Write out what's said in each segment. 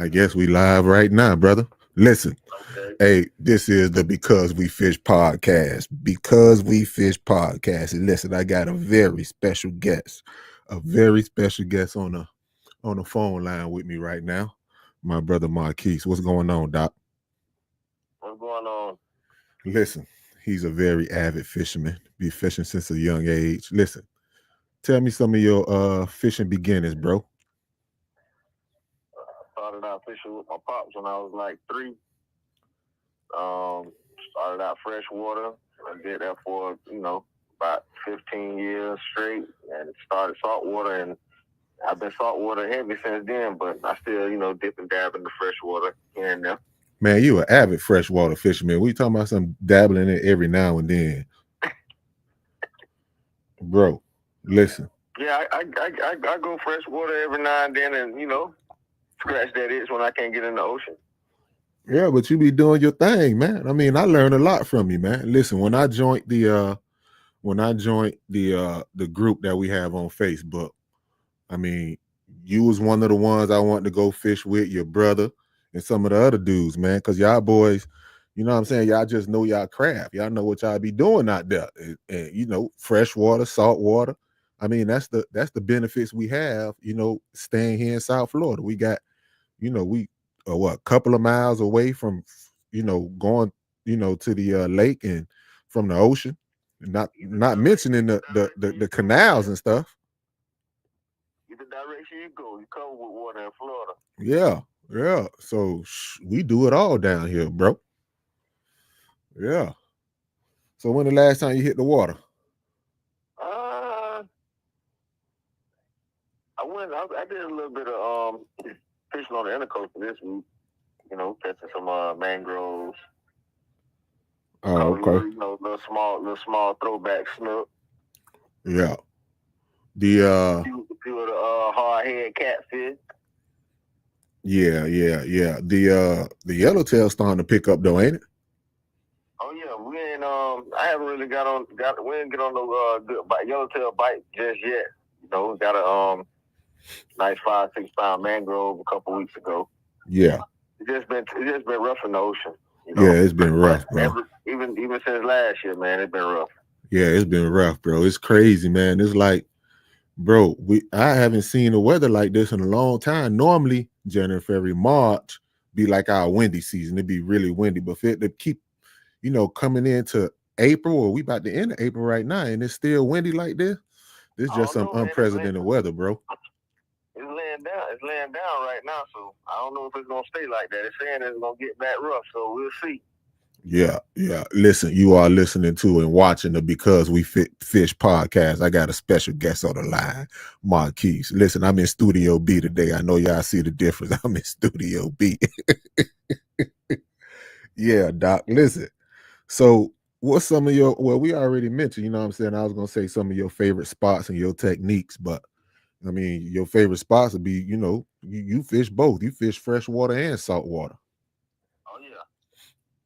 I guess we live right now, brother. Listen, Okay. hey, this is the Because We Fish Podcast. Because We Fish Podcast. And listen, I got a very special guest on the phone line with me right now. My brother Marquise. What's going on, Doc? What's going on? Listen, he's a very avid fisherman. Be fishing since a young age. Listen, tell me some of your fishing beginnings, bro. Started out fishing with my pops when I was like 3. Um, Started out freshwater. I did that for, about 15 years straight, and started saltwater, and I've been saltwater heavy since then, but I still, dip and dab in the freshwater here and there. Man, you an avid freshwater fisherman. We talking about some dabbling in it every now and then. Bro, listen. Yeah, I go freshwater every now and then, and, scratch that itch when I can't get in the ocean. Yeah, but you be doing your thing, man. I mean, I learned a lot from you, man. Listen, when I joined the group that we have on Facebook, I mean, you was one of the ones I wanted to go fish with, your brother and some of the other dudes, man, because y'all boys, you know what I'm saying? Y'all just know y'all craft. Y'all know what y'all be doing out there. And fresh water, salt water. I mean, that's the benefits we have, staying here in South Florida. We got, we are a couple of miles away from, going, to the lake and from the ocean. Not mentioning the canals and stuff. Either direction you go, you cover with water in Florida. Yeah. So we do it all down here, bro. Yeah. So when the last time you hit the water? I did a little bit of fishing on the intercoastal this week. Catching some mangroves. Oh, okay. Little small throwback snook. Yeah. A few of the hard head catfish. Yeah. The Yellowtail starting to pick up though, ain't it? Oh yeah, we ain't I haven't really we didn't get on no good Yellowtail bite just yet. We got a nice 5-6 pound mangrove a couple weeks ago. Yeah. It's just been rough in the ocean. Yeah, it's been rough, bro. Even since last year, man, it's been rough. Yeah, it's been rough, bro. It's crazy, man. It's like, bro, I haven't seen the weather like this in a long time. Normally, January, February, March be like our windy season. It'd be really windy, but for it to keep, coming into April, or we about to end April right now, and it's still windy like this. This is just some unprecedented weather, bro. It's laying down right now, so I don't know if it's gonna stay like that. It's saying it's gonna get back rough, so we'll see. Yeah. Listen, you are listening to and watching the Because We Fish Podcast. I got a special guest on the line, Marquise. Listen, I'm in Studio B today. I know y'all see the difference. I'm in Studio B. Yeah, Doc. Listen. So what's some of well, we already mentioned, you know what I'm saying? I was gonna say some of your favorite spots and your techniques, but I mean, your favorite spots would be, you fish both. You fish freshwater and saltwater. Oh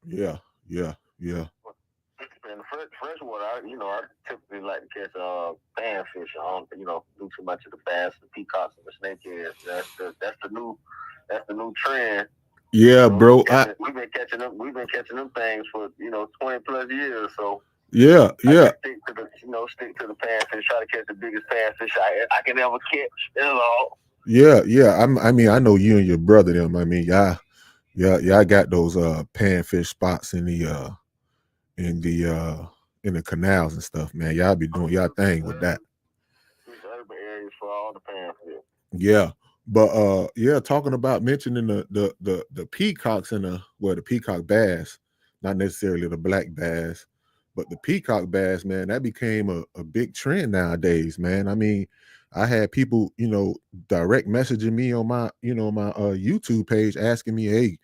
yeah. Yeah. In freshwater, I typically like to catch panfish. I don't, do too much of the bass, the peacocks, and the snakeheads. That's the new trend. Yeah, bro. We've been catching them things for 20 plus years. So yeah. Stick to the panfish. Try to catch the biggest panfish I can ever catch. That's all. Yeah. I mean, I know you and your brother them. I mean, y'all got those panfish spots in the canals and stuff, man. Y'all be doing y'all thing with that. Urban areas for all the panfish. Yeah. But talking about mentioning the peacocks and the peacock bass, not necessarily the black bass, but the peacock bass, man, that became a big trend nowadays, man. I mean, I had people, direct messaging me on my YouTube page asking me, hey,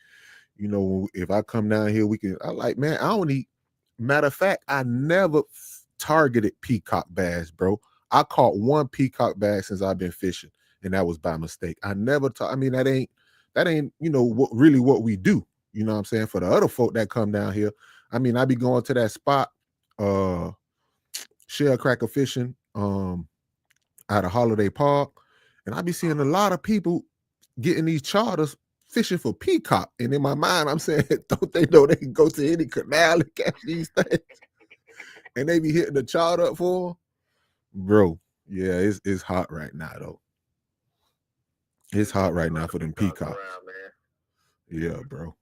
if I come down here, I like, man, I don't eat. Matter of fact, I never targeted peacock bass, bro. I caught one peacock bass since I've been fishing, and that was by mistake. I never I mean, that ain't what we do. You know what I'm saying? For the other folk that come down here, I mean, I be going to that spot, Shellcracker fishing, out of Holiday Park, and I be seeing a lot of people getting these charters fishing for peacock. And in my mind, I'm saying, don't they know they can go to any canal and catch these things? And they be hitting the chart up for them? Bro, yeah, it's hot right now, though. It's hot right now for them peacocks. Yeah, bro.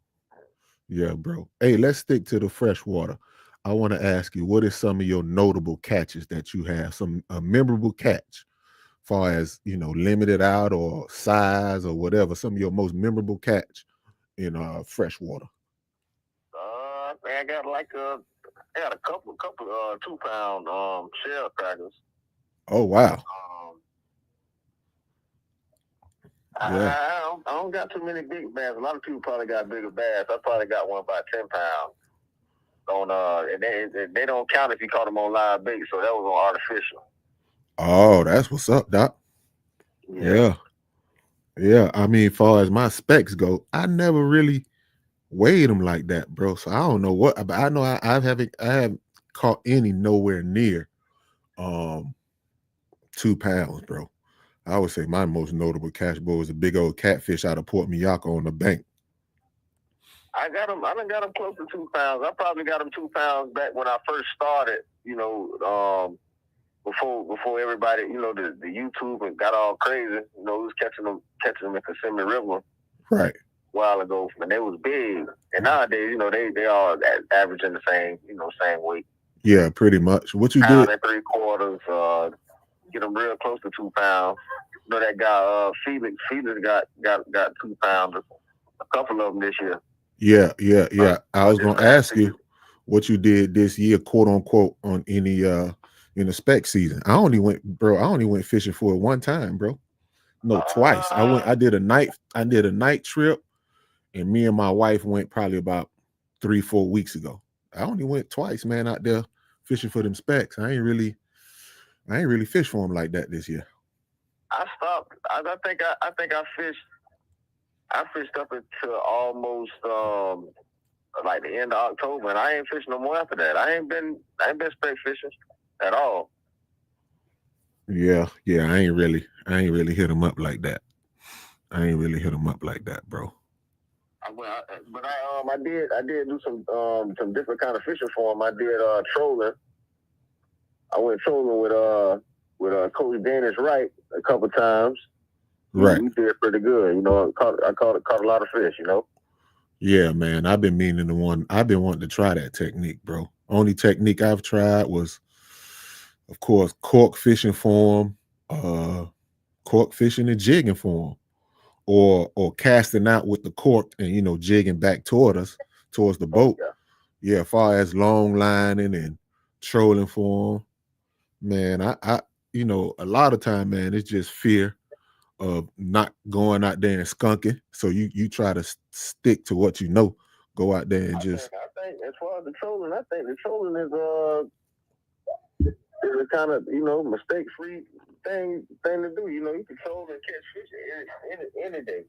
Yeah, bro. Hey, let's stick to the freshwater. I want to ask you, what is some of your notable catches that you have? Some memorable catch, far as limited out or size or whatever. Some of your most memorable catch in freshwater. I got I got a couple 2-pound shellcrackers. Oh wow. Yeah. I don't got too many big bass. A lot of people probably got bigger bass. I probably got one about 10 pounds. And they don't count if you caught them on live bait, so that was on artificial. Oh, that's what's up, Doc. Yeah. I mean, far as my specs go, I never really weighed them like that, bro. So I don't know what, but I know I haven't caught any nowhere near 2 pounds, bro. I would say my most notable catch, boy, was a big old catfish out of Port Miyako on the bank. I done got them close to 2 pounds. I probably got them 2 pounds back when I first started, before everybody, the YouTube and got all crazy. Was catching them in Kissimmee River. Right. A while ago, and they was big. And nowadays, they all averaging the same weight. Yeah, pretty much. What you did? Pound and 3/4, get them real close to 2 pounds. That guy Felix got 2 pounds. A couple of them this year. Yeah. I was gonna ask you what you did this year, quote unquote, on any in the spec season. I only went fishing for it one time, bro. No, twice. I did a night trip, and me and my wife went probably about 3-4 weeks ago. I only went twice, man, out there fishing for them specs. I ain't really fished for them like that this year. I stopped. I think I fished. I fished up until almost like the end of October, and I ain't fished no more after that. I ain't been spec fishing at all. Yeah. I ain't really hit them up like that. Bro. I did do some different kind of fishing for them. I did trolling. I went trolling with Coach Dennis Wright a couple times. Right. We did pretty good. I caught a lot of fish. Yeah, man. I've been wanting to try that technique, bro. Only technique I've tried was, of course, cork fishing for them, cork fishing and jigging for them, or casting out with the cork and jigging back towards the boat. Yeah, as far as long lining and trolling for them, man. I a lot of time, man, it's just fear of not going out there and skunking. So you try to stick to what go out there and I think as far as the trolling, I think the trolling is a kind of mistake free thing to do. You can troll and catch fish any day.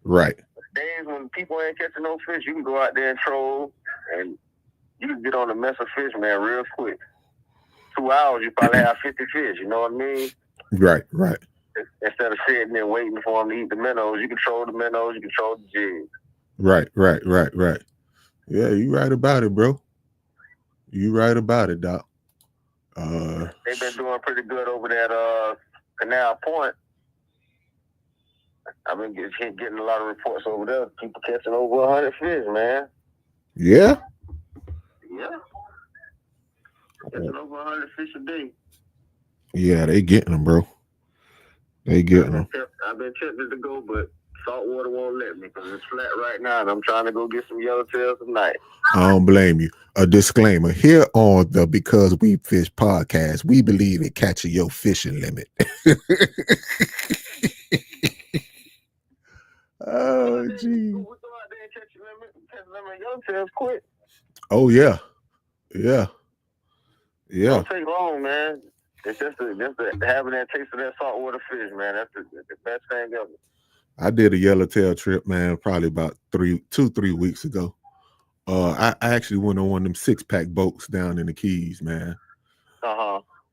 Right. Days when people ain't catching no fish, you can go out there and troll, and you can get on a mess of fish, man, real quick. 2 hours, you probably have 50 fish. You know what I mean? Right. Instead of sitting there waiting for them to eat the minnows, you control the minnows, you control the jigs. Right. Yeah, you right about it, bro. You right about it, Doc. They've been doing pretty good over that Canal Point. I've been getting a lot of reports over there. People catching over 100 fish, man. Yeah? Yeah. Catching over 100 fish a day. Yeah, they getting them, bro. They getting them. I've been tempted to go, but Saltwater won't let me because it's flat right now, and I'm trying to go get some Yellowtail tonight. I don't blame you. A disclaimer here on the Because We Fish podcast, we believe in catching your fishing limit. Oh, gee. We'll go out there and catch your limit. Yellowtail's quick. Oh, yeah. Don't take long, man. It's just having that taste of that saltwater fish, man. That's the best thing ever. I did a Yellowtail trip, man, probably about 3 weeks ago. I actually went on one of them 6-pack boats down in the Keys, man.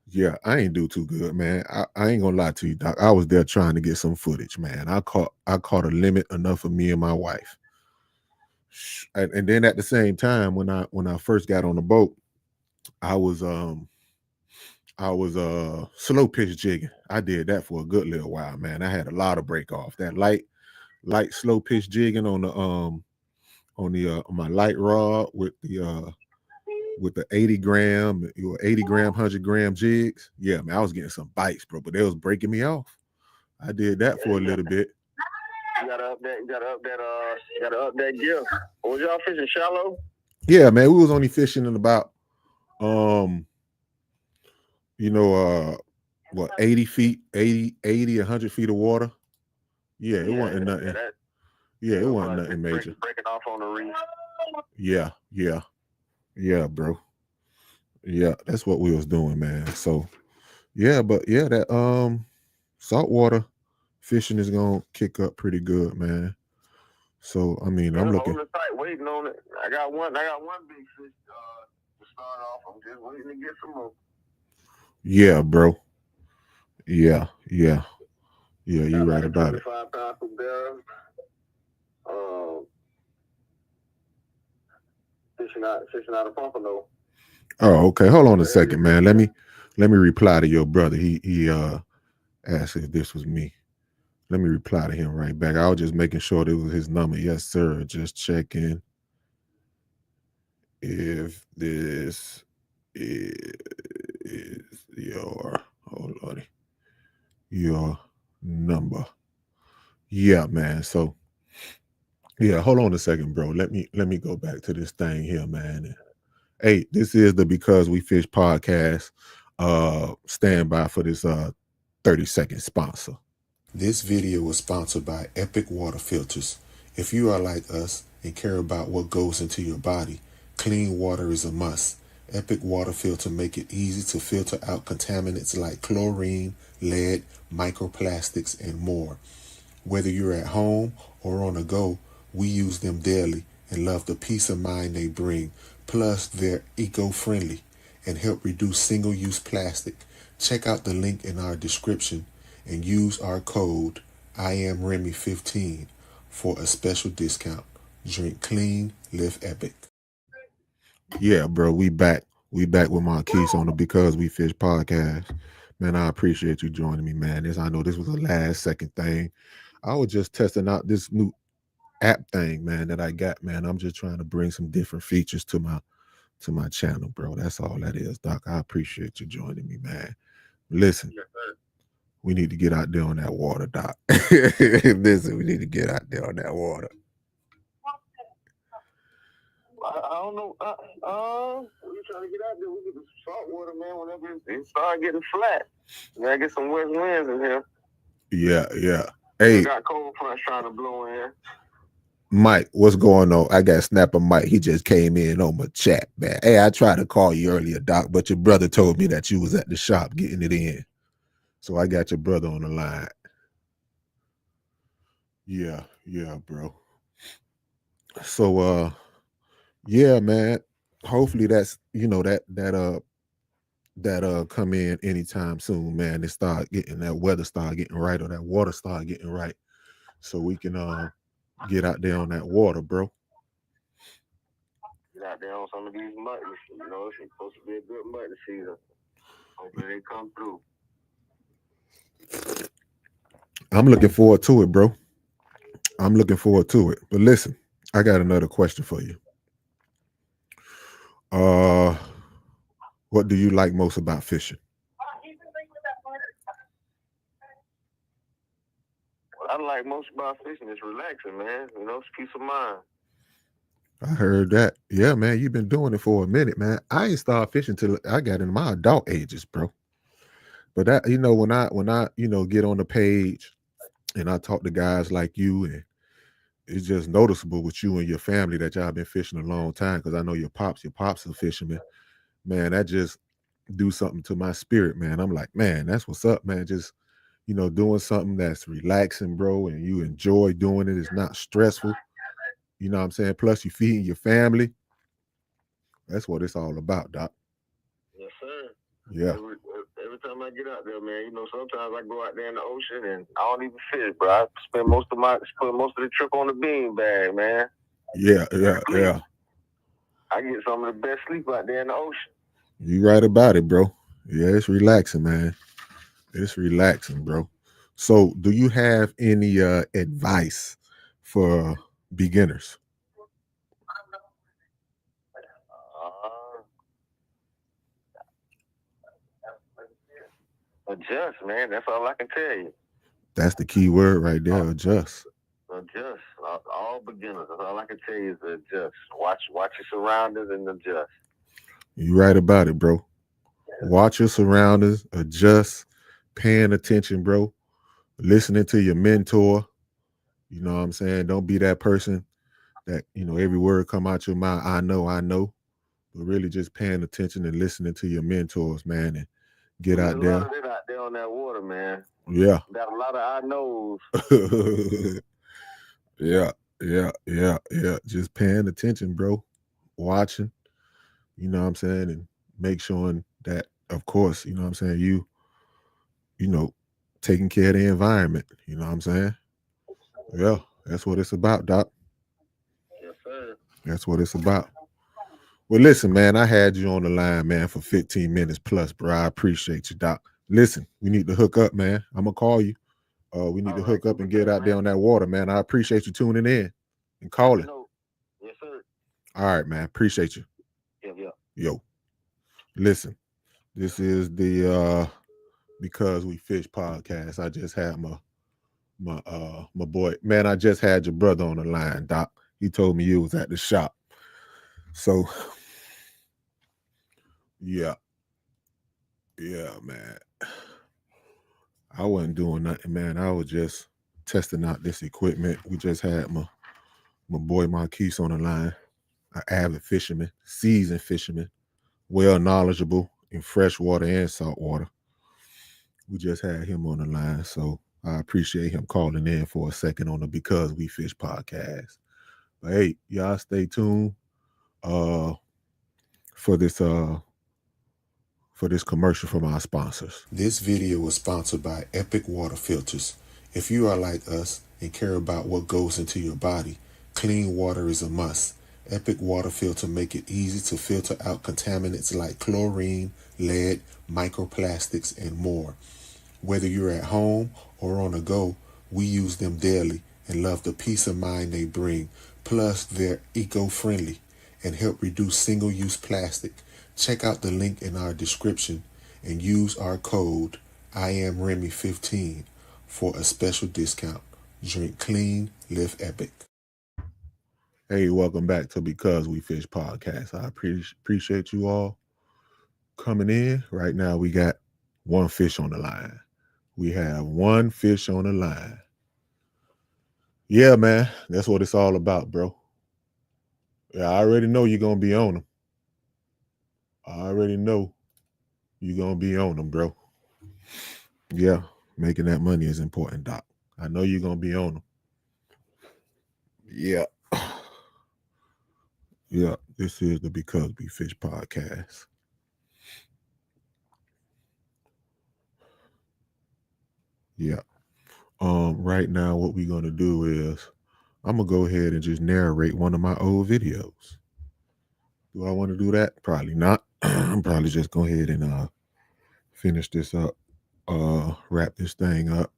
Yeah, I ain't do too good, man. I ain't gonna lie to you, Doc. I was there trying to get some footage, man. I caught a limit enough for me and my wife. And then at the same time, when I first got on the boat, I was slow pitch jigging. I did that for a good little while, man. I had a lot of break off. That light slow pitch jigging on my light rod with the 80 gram 100 gram jigs. Yeah, man, I was getting some bites, bro, but they was breaking me off. I did that for a little bit. You gotta up that. You gotta up that gear. Was y'all fishing shallow? Yeah, man, we was only fishing in about um you know what 80 feet, 100 feet of water. Yeah, it wasn't nothing. Yeah, it wasn't nothing major. Breaking off on the reef. Yeah, bro. Yeah, that's what we was doing, man. So yeah, but yeah, that saltwater fishing is gonna kick up pretty good, man. So I mean, I'm looking. Holding tight, waiting on it. I got one big fish to start off. I'm just waiting to get some more. Yeah, bro. Yeah. You right about it. 5 pound per barrel. Fishing out of Pompano. Oh, okay. Hold on a second, man. Let me reply to your brother. He asked if this was me. Let me reply to him right back. I was just making sure it was his number. Yes, sir. Just checking if this is your your number. Yeah, man. So yeah, hold on a second, bro. Let me go back to this thing here, man. Hey, this is the Because We Fish podcast. Stand by for this 30-second sponsor. This video was sponsored by Epic Water Filters. If you are like us and care about what goes into your body, clean water is a must. Epic Water Filter make it easy to filter out contaminants like chlorine, lead, microplastics, and more. Whether you're at home or on the go, we use them daily and love the peace of mind they bring. Plus, they're eco-friendly and help reduce single-use plastic. Check out the link in our description and use our code i.am.remy 15 for a special discount. Drink clean, live epic. Yeah, bro, we back. We back with Marquise on the Because We Fish podcast. Man, I appreciate you joining me, man. I know this was a last second thing. I was just testing out this new app thing, man, that I got, man. I'm just trying to bring some different features to my channel, bro. That's all that is, Doc. I appreciate you joining me, man. Listen, we need to get out there on that water, Doc. Listen, we need to get out there on that water. I don't know. We're trying to get out there. We get the salt water, man. Whenever it start getting flat, we gotta get some west winds in here. Yeah. Hey, we got cold fronts trying to blow in. Mike, what's going on? I got Snapper Mike. He just came in on my chat, man. Hey, I tried to call you earlier, Doc, but your brother told me that you was at the shop getting it in. So I got your brother on the line. Yeah, bro. So yeah, man. Hopefully that's that come in anytime soon, man. It start getting that weather start getting right, or that water start getting right. So we can get out there on that water, bro. Get out there on some of these muttons. You know, it's supposed to be a good mutton season. Hopefully they come through. I'm looking forward to it, bro. I'm looking forward to it. But listen, I got another question for you. What do you like most about fishing? What I like most about fishing is relaxing, man. You know, it's peace of mind. I heard that. Yeah, man, you've been doing it for a minute, man. I ain't started fishing till I got in my adult ages, bro. But that, when I get on the page and I talk to guys like you, and it's just noticeable with you and your family that y'all been fishing a long time, because I know your pops are fishermen. Man, that just do something to my spirit, man. I'm like, man, that's what's up, man. Just doing something that's relaxing, bro, and you enjoy doing it. It's not stressful. You know what I'm saying? Plus, you feeding your family. That's what it's all about, Doc. Yes, sir. Yeah. time I get out there, man. You know, sometimes I go out there in the ocean and I don't even fish, bro. I spend most of the trip on the bean bag, man. Yeah. I get some of the best sleep out there in the ocean. You right about it, bro. Yeah, it's relaxing, man. It's relaxing, bro. So, do you have any advice for beginners? Uh, adjust, man. That's all I can tell you. That's the key word right there, adjust. Adjust. All beginners. That's all I can tell you is adjust. Watch your surroundings and adjust. You right about it, bro. Watch your surroundings, adjust, paying attention, bro. Listening to your mentor. You know what I'm saying? Don't be that person that, every word come out your mouth, I know. But really just paying attention and listening to your mentors, man, and get There's out a lot there. of it out there on that water, man. Yeah. Got a lot of I knows. Yeah. Just paying attention, bro. Watching, you know what I'm saying? And make sure that, of course, you know what I'm saying, you know, taking care of the environment. You know what I'm saying? Yeah, that's what it's about, Doc. Yes, sir. That's what it's about. Well, listen, man, I had you on the line, man, for 15 minutes plus, bro. I appreciate you, Doc. Listen, we need to hook up, man. I'm going to call you. We need to hook up and get out there on that water, man. I appreciate you tuning in and calling. Yes, sir. All right, man. Appreciate you. Yeah. Yo, listen, this is the Because We Fish podcast. I just had my boy, man. I just had your brother on the line, Doc. He told me you was at the shop. So, yeah, man. I wasn't doing nothing, man. I was just testing out this equipment. We just had my boy Marquise on the line, an avid fisherman, seasoned fisherman, well knowledgeable in freshwater and saltwater. We just had him on the line, so I appreciate him calling in for a second on the Because We Fish podcast. But hey, y'all stay tuned uh for this commercial from our sponsors. This video was sponsored by Epic Water Filters. If you are like us and care about what goes into your body, clean water is a must. Epic Water Filter make it easy to filter out contaminants like chlorine, lead, microplastics, and more. Whether you're at home or on the go, we use them daily and love the peace of mind they bring. Plus, they're eco-friendly and help reduce single-use plastic. Check out the link in our description and use our code i.am.remy 15 for a special discount. Drink clean, live epic. Hey, welcome back to Because We Fish Podcast. I appreciate you all coming in. Right now, we got one fish on the line. We have one fish on the line. Yeah, man, that's what it's all about, bro. Yeah, I already know you're going to be on them. I already know you're going to be on them, bro. Yeah, making that money is important, Doc. I know you're going to be on them. Yeah. Yeah, this is the Because We Fish podcast. Yeah. Right now, what we're going to do is I'm going to go ahead and just narrate one of my old videos. Do I want to do that? Probably not. I'm probably just go ahead and finish this up, wrap this thing up.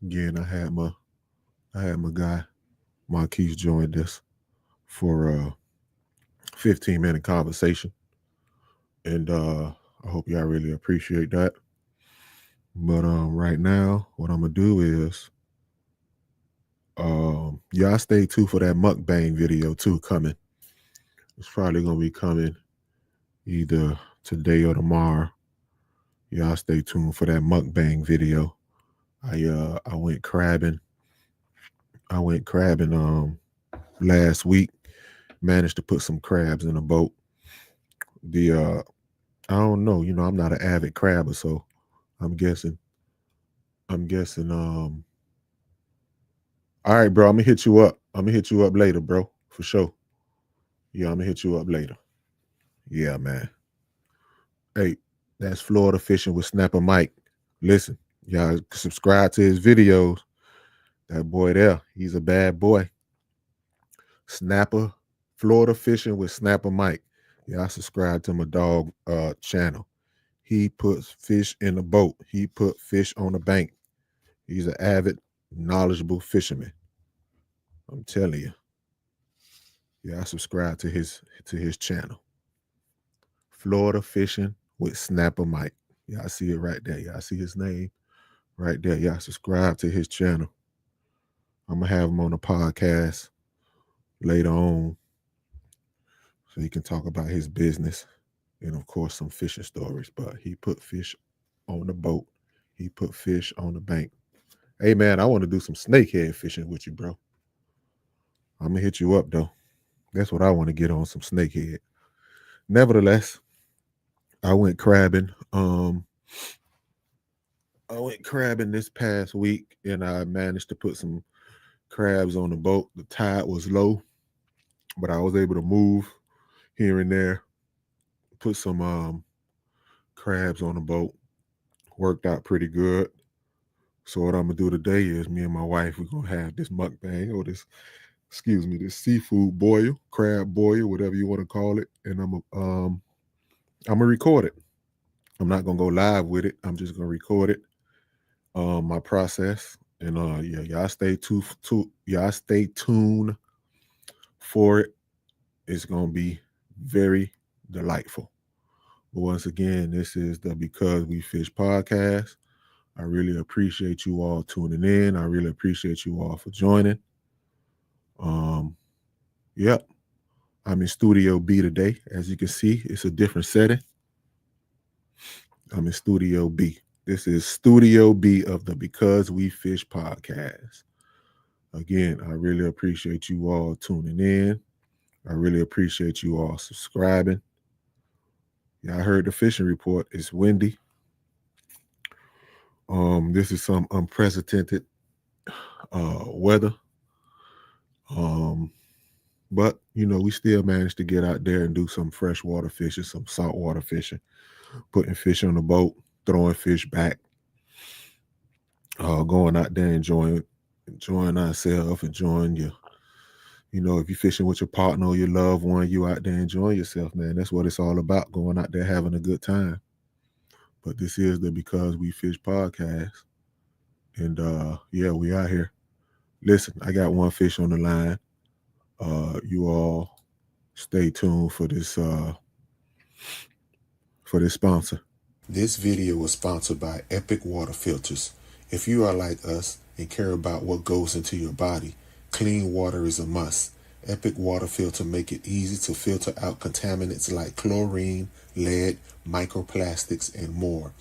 Again, I had my guy Marquise joined us for a 15-minute conversation, and I hope y'all really appreciate that. But right now, what I'm gonna do is y'all stay tuned for that mukbang video too coming. It's probably gonna be coming either today or tomorrow. Y'all stay tuned for that mukbang video. I went crabbing. Last week. Managed to put some crabs in a boat. I don't know, I'm not an avid crabber, so I'm guessing all right, bro, I'm gonna hit you up. I'm gonna hit you up later, bro, for sure. Yeah, I'm gonna hit you up later. Yeah, man. Hey, That's Florida Fishing with Snapper Mike. Listen, y'all subscribe to his videos. That boy there, he's a bad boy. Snapper, Florida Fishing with Snapper Mike. Y'all subscribe to my dog channel. He puts fish in the boat. He put fish on the bank. He's an avid, knowledgeable fisherman. I'm telling you. Yeah, I subscribe to his channel. Florida Fishing with Snapper Mike. Yeah, I see it right there. Yeah, I see his name right there. Yeah, subscribe to his channel. I'm gonna have him on the podcast later on so he can talk about his business and of course some fishing stories. But he put fish on the boat. He put fish on the bank. Hey man, I want to do some snakehead fishing with you, bro. I'm gonna hit you up though. That's what I want to get on, some snakehead. Nevertheless, I went crabbing. I went crabbing this past week and I managed to put some crabs on the boat. The tide was low, but I was able to move here and there, put some crabs on the boat. Worked out pretty good. So what I'm gonna do today is me and my wife, we're gonna have this mukbang or this seafood boil, crab boil, whatever you want to call it. And I'm gonna record it. I'm not gonna go live with it. I'm just gonna record it. My process. And yeah, y'all stay tuned for it. It's gonna be very delightful. But once again, this is the Because We Fish podcast. I really appreciate you all tuning in. I really appreciate you all for joining. Um, yep, I'm in Studio B today. As you can see, it's a different setting. I'm in Studio B. This is Studio B of the Because We Fish podcast. Again, I really appreciate you all tuning in. I really appreciate you all subscribing. Yeah, I heard the fishing report. It's windy. This is some unprecedented weather. Um, but we still managed to get out there and do some freshwater fishing, some saltwater fishing, putting fish on the boat, throwing fish back, going out there enjoying ourselves, enjoying your, if you're fishing with your partner or your loved one, you out there enjoying yourself, man. That's what it's all about, going out there having a good time. But this is the Because We Fish podcast. And yeah, we out here. Listen, I got one fish on the line. You all stay tuned for this sponsor. This video was sponsored by Epic Water Filters. If you are like us and care about what goes into your body, clean water is a must. Epic Water Filter make it easy to filter out contaminants like chlorine, lead, microplastics, and more.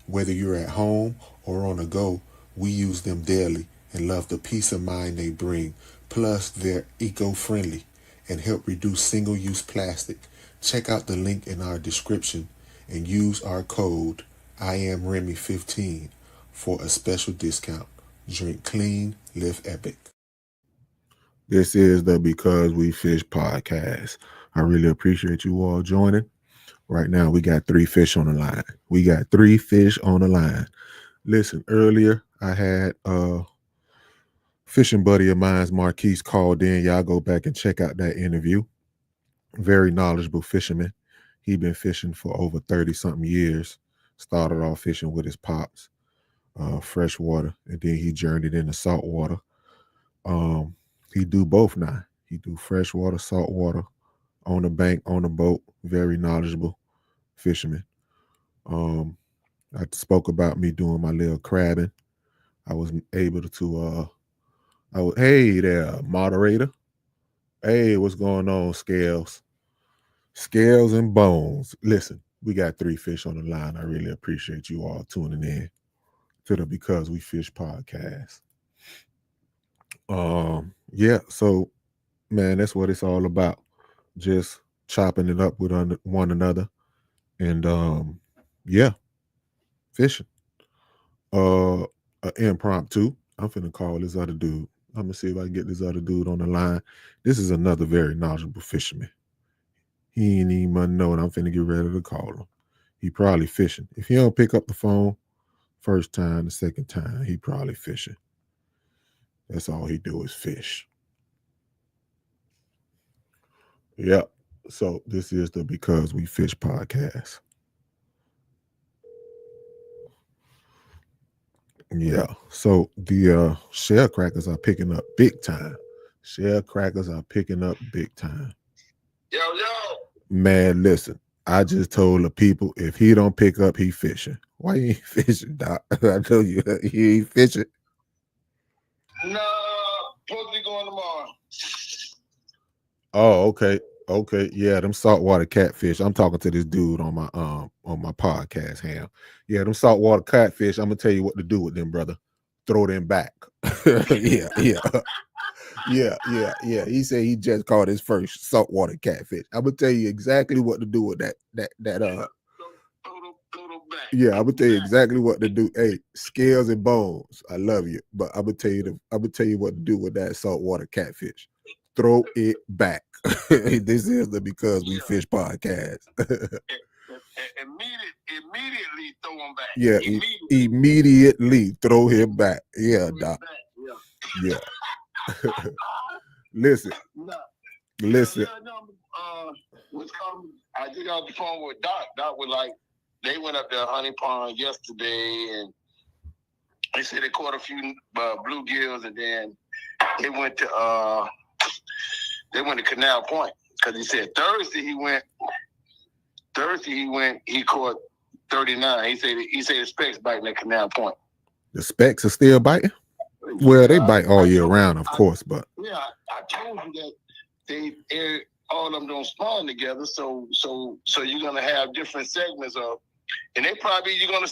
Whether you're at home or on the go, we use them daily and love the peace of mind they bring. Plus, they're eco-friendly and help reduce single-use plastic. Check out the link in our description and use our code i.am.remy 15 for a special discount. Drink clean, live epic. This is the Because We Fish podcast. I really appreciate you all joining. Right now, we got 3 fish on the line. Listen, earlier I had a fishing buddy of mine's, Marquise, called in. Y'all go back and check out that interview. Very knowledgeable fisherman. He been fishing for over 30-something years. Started off fishing with his pops, freshwater, and then he journeyed into saltwater. He do both now. He do freshwater, saltwater, on the bank, on the boat. Very knowledgeable fisherman. I spoke about me doing my little crabbing. I was able to hey there, moderator. Hey, what's going on, Scales? Scales and Bones. Listen, we got 3 fish on the line. I really appreciate you all tuning in to the Because We Fish podcast. Yeah, so man, that's what it's all about. Just chopping it up with one another. And yeah, fishing. An impromptu. I'm finna call this other dude. I'm gonna see if I can get this other dude on the line. This is another very knowledgeable fisherman. He ain't even know, and I'm finna get ready to call him. he probably fishing. If he don't pick up the phone first time, the second time, he probably fishing. That's all he do is fish. Yep. So this is the Because We Fish podcast. Yeah. So the shellcrackers are picking up big time. Shellcrackers are picking up big time. Yo. Man, listen. I just told the people if he don't pick up, he fishing. Why you ain't fishing, Doc? I told you he ain't fishing. Nah, supposed to be going tomorrow. Oh, okay. Okay. Yeah, them saltwater catfish. I'm talking to this dude on my podcast, Ham. Yeah, them saltwater catfish. I'm gonna tell you what to do with them, brother. Throw them back. Yeah. Yeah. He said he just caught his first saltwater catfish. I'm gonna tell you exactly what to do with that. Yeah, I'm gonna tell you exactly what to do. Hey, scales and bones. I love you, but I'm gonna tell you what to do with that saltwater catfish. Throw it back. This is the Because We Fish podcast. Immediately throw him back. Yeah, immediately throw him back. Yeah, Doc. Yeah. Listen. I just got off the phone with Doc. Doc was like, they went up there Honey Pond yesterday, and they said they caught a few bluegills, and then they went to Canal Point, because he said Thursday he caught 39. He said the specks biting at Canal Point. The specks are still biting? Well, they bite all year round, of course, but yeah, I told you that all of them don't spawn together, so you're gonna have different segments of, and they probably you're gonna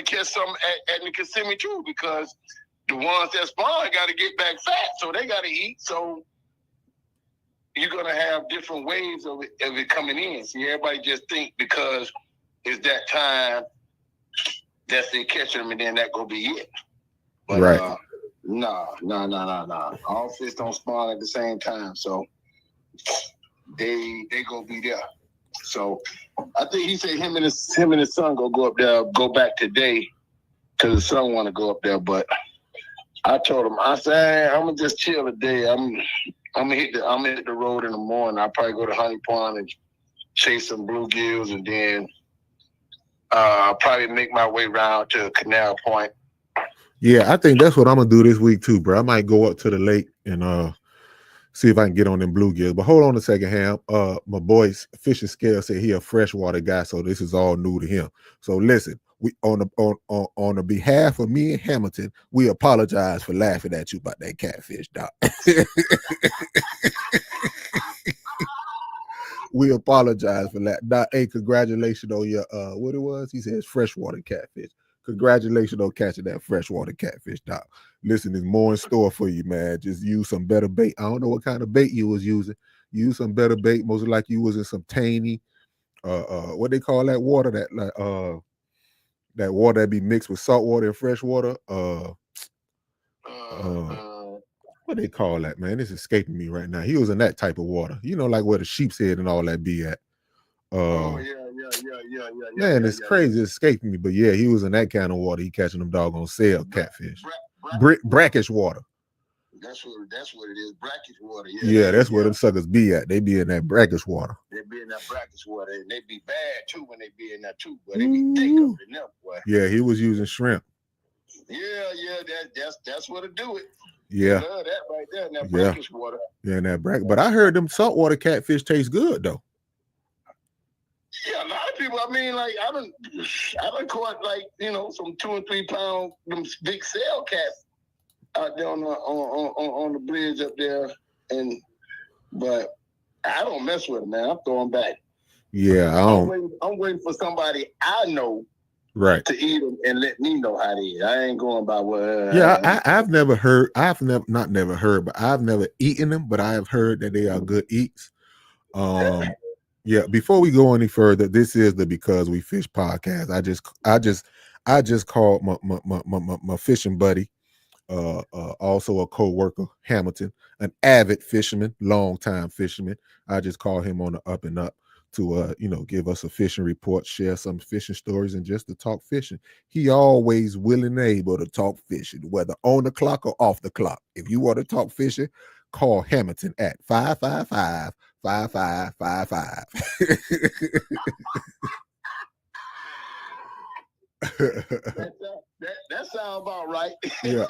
catch some at the Kissimmee too, because the ones that spawn got to get back fat, so they got to eat. So you're gonna have different waves of it coming in. See, everybody just think because it's that time that's they catch them, and then that gonna be it. But, right. Nah. All fish don't spawn at the same time, so they gonna be there. So I think he said him and his son gonna go up there, go back today, because his son want to go up there. But I told him, I said, I'm gonna just chill today. I'm gonna hit the road in the morning. I'll probably go to Honey Pond and chase some bluegills, and then I'll probably make my way around to Canal Point. Yeah, I think that's what I'm gonna do this week too, bro. I might go up to the lake and see if I can get on them bluegills. But hold on a second, Ham. My boy's fishing scale said he a freshwater guy, so this is all new to him. So listen, we on the behalf of me and Hamilton, we apologize for laughing at you about that catfish, Doc. We apologize for that. Doc, hey, congratulations on your what it was? He says freshwater catfish. Congratulations on catching that freshwater catfish, Doc. Listen, there's more in store for you, man. Just use some better bait. I don't know what kind of bait you was using. Use some better bait. Most like you was in some tangy, what they call that water, that water that be mixed with salt water and fresh water. What they call that, man? It's escaping me right now. He was in that type of water. You know, like where the sheep's head and all that be at. Man, it's crazy. It's escaping me. But yeah, he was in that kind of water. He catching them doggone sail catfish. Brackish water. That's what it is. Brackish water. Yeah, that's where them suckers be at. They be in that brackish water. They be in that brackish water, and they be bad too when they be in that too. But they be thick up in them, boy. Yeah, he was using shrimp. Yeah, that's what to do it. Yeah, love that right there in that brackish water. Yeah, in that bracket. But I heard them saltwater catfish taste good though. Yeah, a lot of people. I mean, like I done caught like some 2 and 3 pound them big sail cats out there on the bridge up there, but I don't mess with them, man. I'm throwing back. Yeah, I'm waiting for somebody I know. Right. To eat them and let me know how they is. I ain't going by what. Yeah, I've never heard. I've never heard, but I've never eaten them. But I have heard that they are good eats. Yeah. Before we go any further, this is the Because We Fish podcast. I just called my fishing buddy, also a co-worker, Hamilton, an avid fisherman, long-time fisherman. I just called him on the up and up to give us a fishing report, share some fishing stories, and just to talk fishing. He always willing and able to talk fishing, whether on the clock or off the clock. If you want to talk fishing, call Hamilton at 555-5555. That sounds about right. Yeah,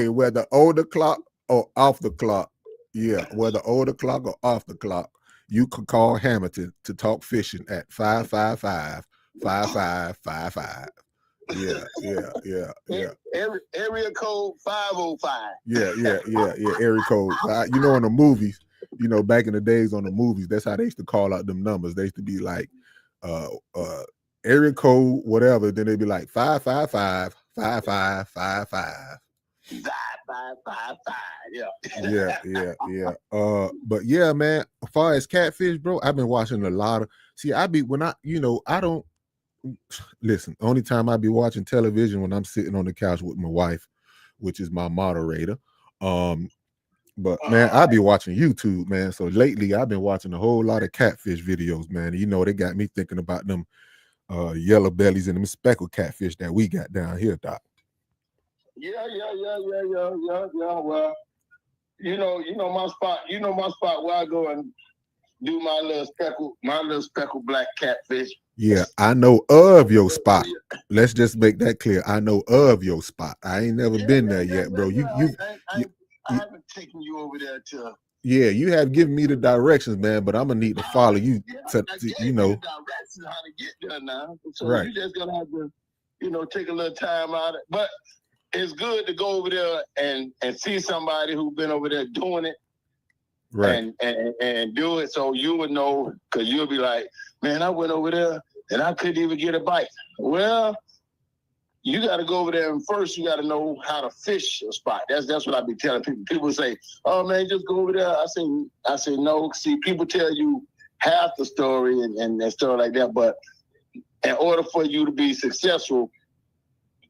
whether on the clock or off the clock. Yeah, whether on the clock or off the clock, you can call Hamilton to talk fishing at 555-5555. Yeah. Area code 505. Yeah. Area code. In the movies, back in the days on the movies, that's how they used to call out them numbers. They used to be like, area code whatever. Then they'd be like 555-5555. 555. Yeah. But yeah, man. As far as catfish, bro, I've been watching a lot of. See, I don't listen. Only time I be watching television when I'm sitting on the couch with my wife, which is my moderator. But man, I be watching YouTube, man. So lately, I've been watching a whole lot of catfish videos, man. They got me thinking about them yellow bellies and them speckled catfish that we got down here, Doc. Yeah. Well, my spot. My spot where I go and do my little speckled black catfish. Yeah, I know of your spot. Let's just make that clear. I know of your spot. I ain't never been there yet, bro. I haven't taken you over there to. Yeah, you have given me the directions, man, but I'm gonna need to follow you. The directions how to get there now. So right. You're just gonna have to, take a little time out of it. But it's good to go over there and see somebody who's been over there doing it. Right. And do it so you would know, because you'll be like, man, I went over there and I couldn't even get a bite. Well, you got to go over there and first you got to know how to fish a spot. That's what I be telling people. People say, "Oh man, just go over there." I say no. See, people tell you half the story and stuff like that. But in order for you to be successful,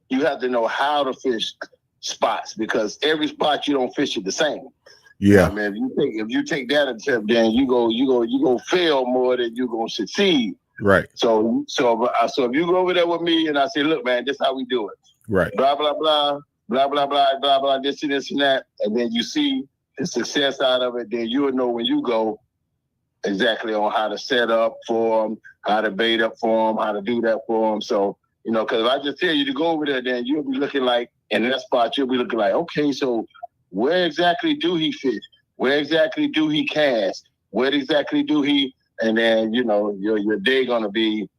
you have to know how to fish spots, because every spot you don't fish it the same. Yeah, man. If you take that attempt, then you go fail more than you gonna succeed. Right. So if you go over there with me and I say, look, man, this is how we do it. Right. Blah blah blah blah blah blah blah blah. This and that, and then you see the success out of it. Then you'll know when you go exactly on how to set up for them, how to bait up for them, how to do that for them. So because if I just tell you to go over there, then you'll be looking like in that spot. You'll be looking like, okay, so where exactly do he fish? Where exactly do he cast? Where exactly do he? And then, your day going to be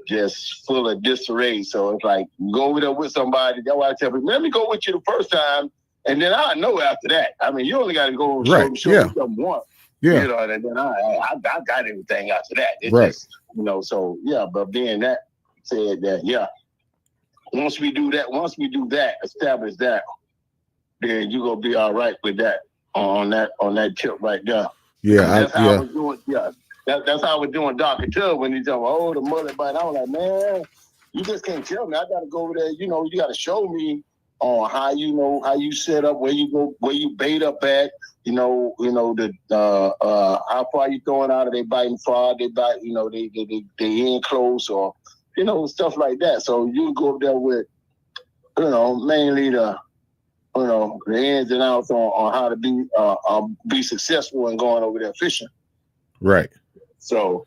just full of disarray. So it's like, go over there with somebody. That's why I tell people, let me go with you the first time. And then I know after that. I mean, you only got to go show me something once. Yeah. And then I got everything after that. It's right. Just, so, yeah. But being that said that, yeah. Once we do that, establish that, then you're going to be all right with that on that tip right there. Yeah. That's how I was doing. Yeah. That's how I was doing Dr. Tub when he told me, the mullet bite. I was like, man, you just can't tell me. I got to go over there. You got to show me on how you set up, where you go, where you bait up at. How far you throwing out? Are they biting far? They bite. They in close or stuff like that. So you go over there with mainly the ins and outs on how to be successful in going over there fishing. Right. So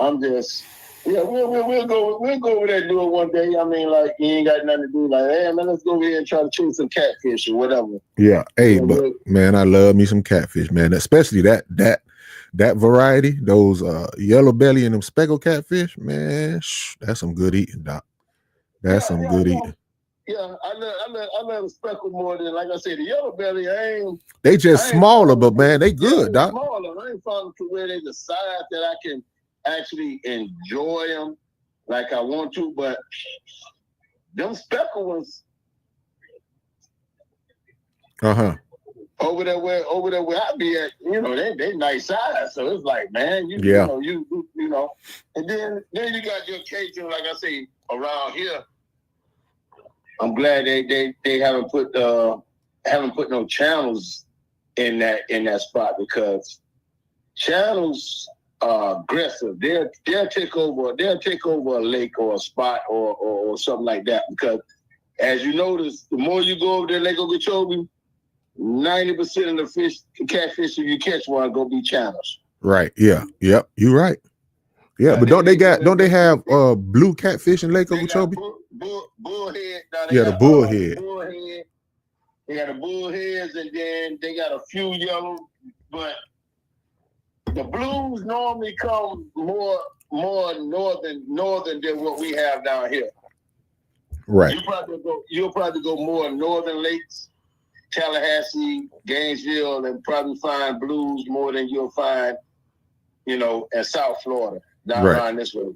I'm just, we'll go over there and do it one day. I mean, like, you ain't got nothing to do. Like, hey, man, let's go over here and try to chase some catfish or whatever. Yeah. Hey, but man, I love me some catfish, man. Especially that variety, those yellow belly and them speckled catfish, man. That's some good eating, Doc. That's some good eating. Yeah, I love the speckled more than, like I said, the yellow belly. They just smaller, but man, they good, Doc. Smaller. I ain't falling to where they the size that I can actually enjoy them like I want to. But them speckled ones, over there where I be at, they nice size. So it's like, man, you know, and then you got your occasion, like I say, around here. I'm glad they haven't put no channels in that spot, because channels aggressive. They'll take over a lake or a spot or something like that, because as you notice, the more you go over there, Lake Okeechobee, 90% of the fish, catfish, if you catch one, go be channels. Right. Yeah. Yep. You're right. Yeah, but don't they have blue catfish in Lake Okeechobee? Bullhead. Yeah, the bullhead. Bullhead. They got the bullheads, and then they got a few yellow, but the blues normally come more northern than what we have down here. Right. You'll probably go more northern lakes, Tallahassee, Gainesville, and probably find blues more than you'll find, in South Florida, down around this way.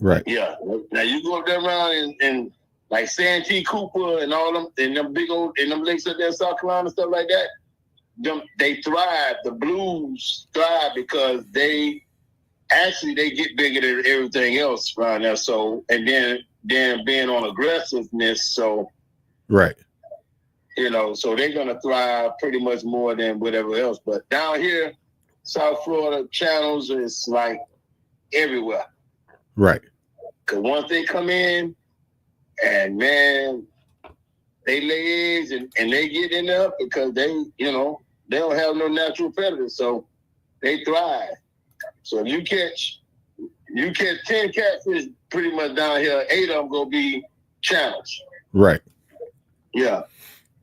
Right. Yeah. Now you go up there around and like Santee Cooper and all them, and them big old, and them lakes up there in South Carolina and stuff like that, they thrive. The blues thrive because they get bigger than everything else around there. So, and then being on aggressiveness, so right. So they're gonna thrive pretty much more than whatever else. But down here, South Florida channels is like everywhere. Right. Cause once they come in, and man, they lay eggs and they get in there because they don't have no natural predators, so they thrive. So if you catch 10 catfish pretty much down here, 8 of them gonna be channels. Right. Yeah.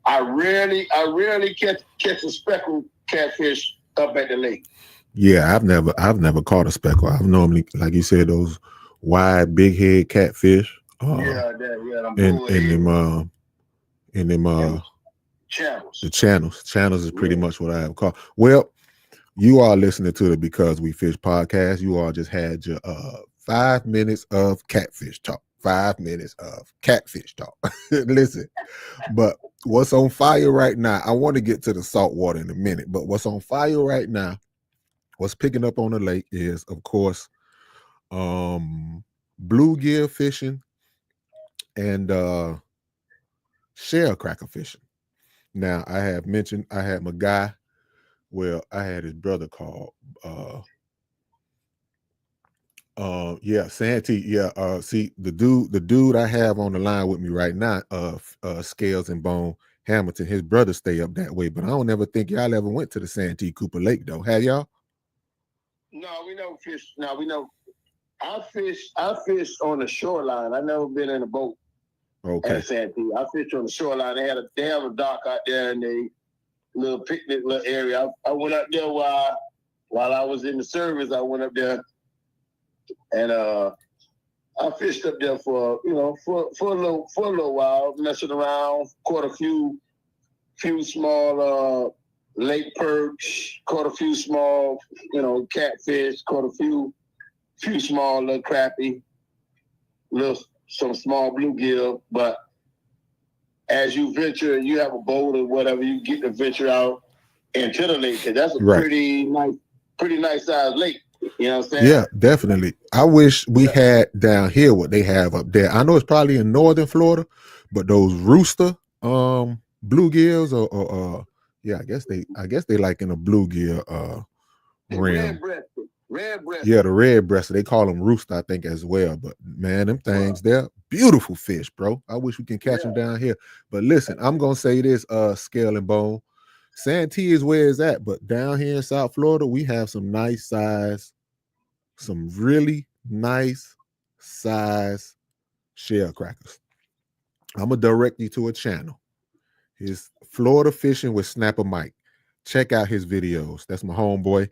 I rarely catch a speckled catfish up at the lake. Yeah, I've never caught a speckle. I've normally, like you said, those wide, big head catfish. Channels. The channels is pretty much what I have caught. Well, you are listening to the Because We Fish podcast. You all just had your 5 minutes of catfish talk. 5 minutes of catfish talk. Listen, but what's on fire right now? I want to get to the saltwater in a minute, but what's on fire right now? What's picking up on the lake is, of course, bluegill fishing and shellcracker fishing. Now, I have mentioned I had my guy. Well, I had his brother called. Santee. Yeah. See, the dude I have on the line with me right now, Scales and Bone Hamilton. His brother stay up that way, but I don't ever think y'all ever went to the Santee Cooper Lake though. Have y'all? No, we never fish. No, we know. I fish on the shoreline. I never been in a boat. Okay. At Santee. I fish on the shoreline. They have a dock out there in the little picnic little area. I went up there while I was in the service. I went up there and I fished up there for a little while, messing around, caught a few small lake perch, caught a few small, catfish, caught a few small little crappie, some small bluegill. But as you venture, you have a boat or whatever, you get to venture out into the lake, because that's a pretty nice sized lake. You know what I'm saying? Yeah, definitely. I wish we had down here what they have up there. I know it's probably in northern Florida, but those rooster bluegills or I guess they like in a bluegill realm. Red breast. Yeah, the red breast. They call them rooster, I think, as well. But man, them things, they're beautiful fish, bro. I wish we can catch them down here. But listen, I'm gonna say this, Scale and Bone. Santee is where it's at, but down here in South Florida, we have some really nice size shellcrackers. I'm gonna direct you to a channel. His Florida Fishing with Snapper Mike. Check out his videos. That's my homeboy.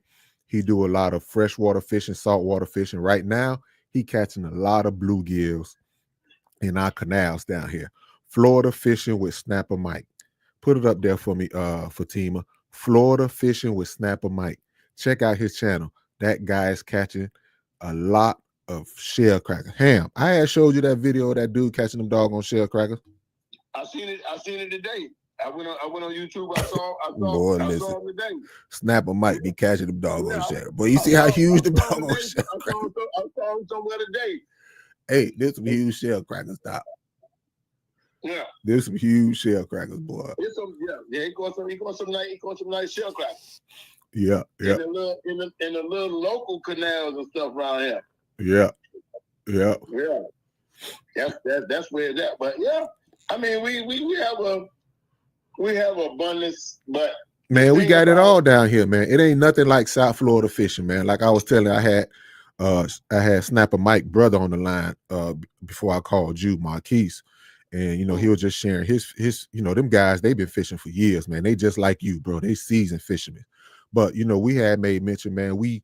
He do a lot of freshwater fishing, saltwater fishing. Right now, he catching a lot of bluegills in our canals down here. Florida Fishing with Snapper Mike. Put it up there for me, Fatima. Florida Fishing with Snapper Mike. Check out his channel. That guy is catching a lot of shellcrackers. Ham, I had showed you that video of that dude catching them doggone shellcrackers. I seen it today. I went on YouTube. I saw him today. Snapper might be catching them doggone shell. But you see how huge the doggone shell. I saw him somewhere today. Hey, there's some huge shell crackers, stop. Yeah. There's some huge shell crackers, boy. He caught some nice shell crackers. Yeah. in the little local canals and stuff around here. Yeah. Yeah. Yeah. That's where it's at. But yeah, I mean, we have abundance, but man, we got it all down here, man. It ain't nothing like South Florida fishing, man. Like I was telling you, I had Snapper Mike brother on the line before I called you, Marquise. And he was just sharing his them guys, they've been fishing for years, man. They just like you, bro. They seasoned fishermen. But we had made mention, man, we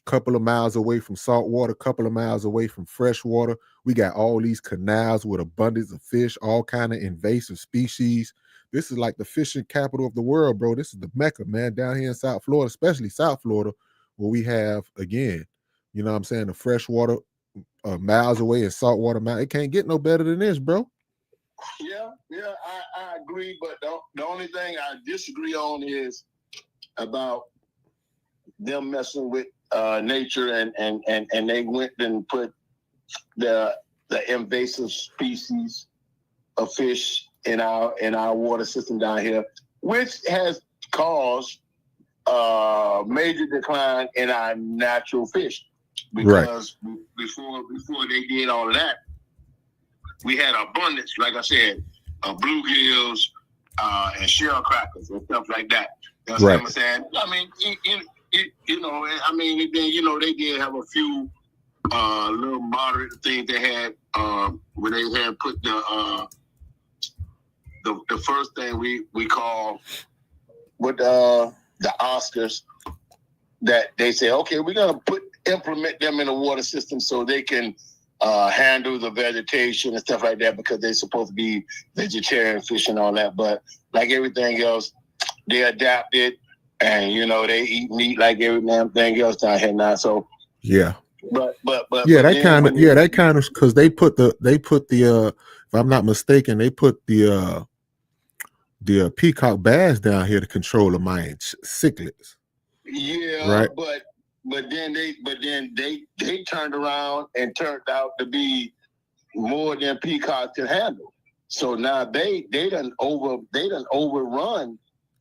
couple of miles away from saltwater, couple of miles away from freshwater. We got all these canals with abundance of fish, all kind of invasive species. This is like the fishing capital of the world, bro. This is the Mecca, man, down here in South Florida, especially South Florida, where we have, again, what I'm saying, the freshwater miles away and saltwater mountain. It can't get no better than this, bro. Yeah, I agree. But the only thing I disagree on is about them messing with nature and they went and put the invasive species of fish in our water system down here, which has caused major decline in our natural fish. Because before they did all of that, we had abundance, like I said, of bluegills and shellcrackers and stuff like that. You know what I'm saying? I mean, they did have a few little moderate things they had where they had put the first thing we call with the Oscars, that they say, okay, we're gonna implement them in the water system so they can handle the vegetation and stuff like that, because they're supposed to be vegetarian fish and all that. But like everything else, they adapted, and they eat meat like every damn thing else down here now. So yeah. But that kind of because they put the if I'm not mistaken, they put the peacock bass down here to control the Mayan cichlids. Yeah, right. But then they turned around and turned out to be more than peacock can handle. So now they done overrun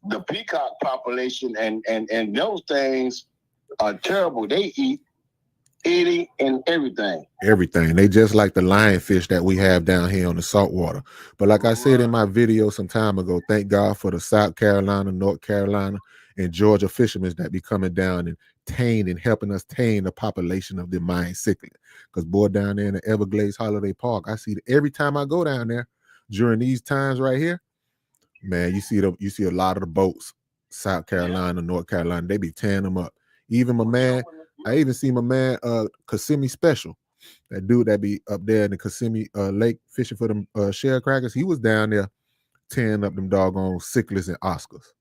the peacock population, and those things are terrible. They eat and everything. Everything. They just like the lionfish that we have down here on the saltwater. But like I said in my video some time ago, thank God for the South Carolina, North Carolina, and Georgia fishermen that be coming down and helping us tame the population of the Mayan cichlid. Because boy, down there in the Everglades Holiday Park, I see every time I go down there during these times right here, man, you see a lot of the boats, South Carolina, North Carolina, they be tearing them up. Even I even see my man Kissimmee Special, that dude that be up there in the Kissimmee Lake fishing for them shellcrackers. He was down there tearing up them doggone cichlids and Oscars.